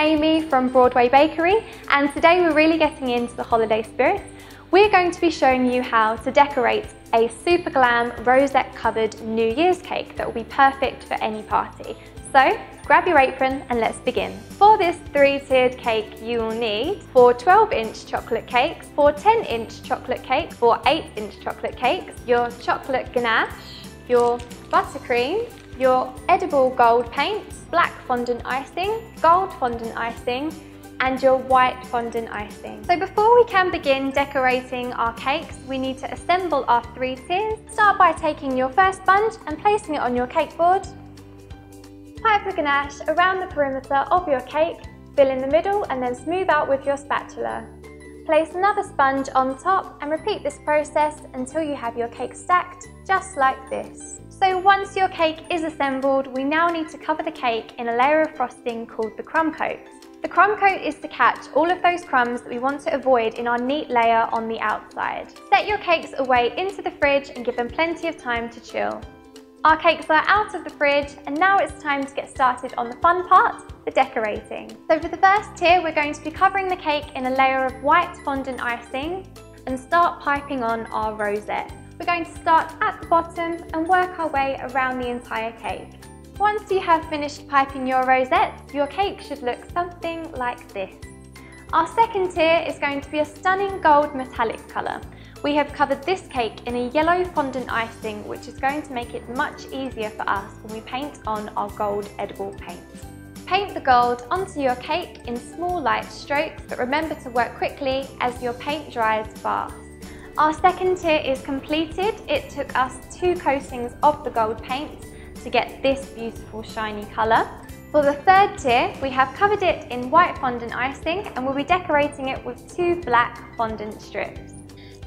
Amy from Broadway Bakery, and today we're really getting into the holiday spirit. We're going to be showing you how to decorate a super glam rosette covered New Year's cake that will be perfect for any party. So grab your apron and let's begin. For this 3-tiered cake you will need 4 12-inch chocolate cakes, 4 10-inch chocolate cakes, 4 8-inch chocolate cakes, your chocolate ganache, your buttercream, your edible gold paint, black fondant icing, gold fondant icing, and your white fondant icing. So before we can begin decorating our cakes, we need to assemble our 3 tiers. Start by taking your first sponge and placing it on your cake board. Pipe the ganache around the perimeter of your cake, fill in the middle and then smooth out with your spatula. Place another sponge on top and repeat this process until you have your cake stacked just like this. So once your cake is assembled, we now need to cover the cake in a layer of frosting called the crumb coat. The crumb coat is to catch all of those crumbs that we want to avoid in our neat layer on the outside. Set your cakes away into the fridge and give them plenty of time to chill. Our cakes are out of the fridge and now it's time to get started on the fun part, the decorating. So for the first tier, we're going to be covering the cake in a layer of white fondant icing and start piping on our rosette. We're going to start at the bottom and work our way around the entire cake. Once you have finished piping your rosettes, your cake should look something like this. Our second tier is going to be a stunning gold metallic colour. We have covered this cake in a yellow fondant icing, which is going to make it much easier for us when we paint on our gold edible paint. Paint the gold onto your cake in small light strokes, but remember to work quickly as your paint dries fast. Our second tier is completed. It took us 2 coatings of the gold paint to get this beautiful shiny colour. For the third tier, we have covered it in white fondant icing and we'll be decorating it with 2 black fondant strips.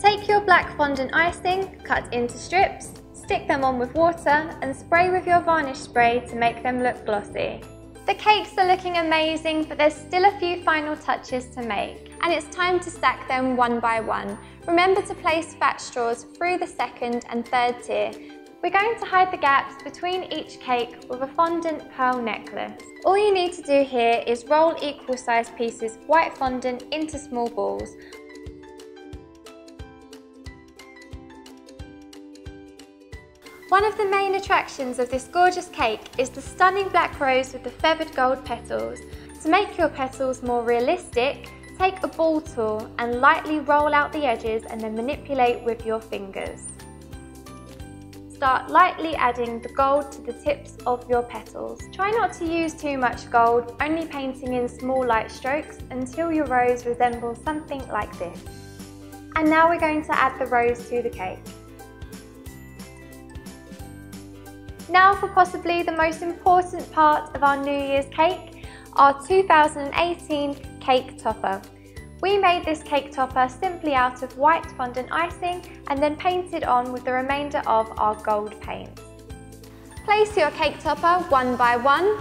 Take your black fondant icing, cut into strips, stick them on with water and spray with your varnish spray to make them look glossy. The cakes are looking amazing, but there's still a few final touches to make, and it's time to stack them one by one. Remember to place fat straws through the second and third tier. We're going to hide the gaps between each cake with a fondant pearl necklace. All you need to do here is roll equal sized pieces of white fondant into small balls. One of the main attractions of this gorgeous cake is the stunning black rose with the feathered gold petals. To make your petals more realistic, take a ball tool and lightly roll out the edges and then manipulate with your fingers. Start lightly adding the gold to the tips of your petals. Try not to use too much gold, only painting in small light strokes until your rose resembles something like this. And now we're going to add the rose to the cake. Now for possibly the most important part of our New Year's cake, our 2018 cake topper. We made this cake topper simply out of white fondant icing and then painted on with the remainder of our gold paint. Place your cake topper one by one.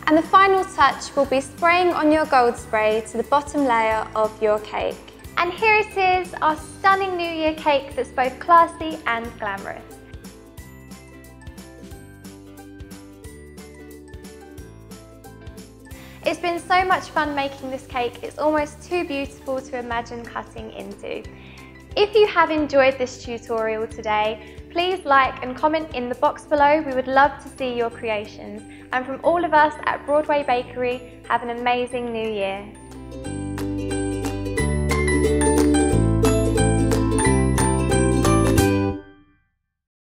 And the final touch will be spraying on your gold spray to the bottom layer of your cake. And here it is, our stunning New Year cake that's both classy and glamorous. It's been so much fun making this cake, it's almost too beautiful to imagine cutting into. If you have enjoyed this tutorial today, please like and comment in the box below. We would love to see your creations. And from all of us at Broadway Bakery, have an amazing New Year.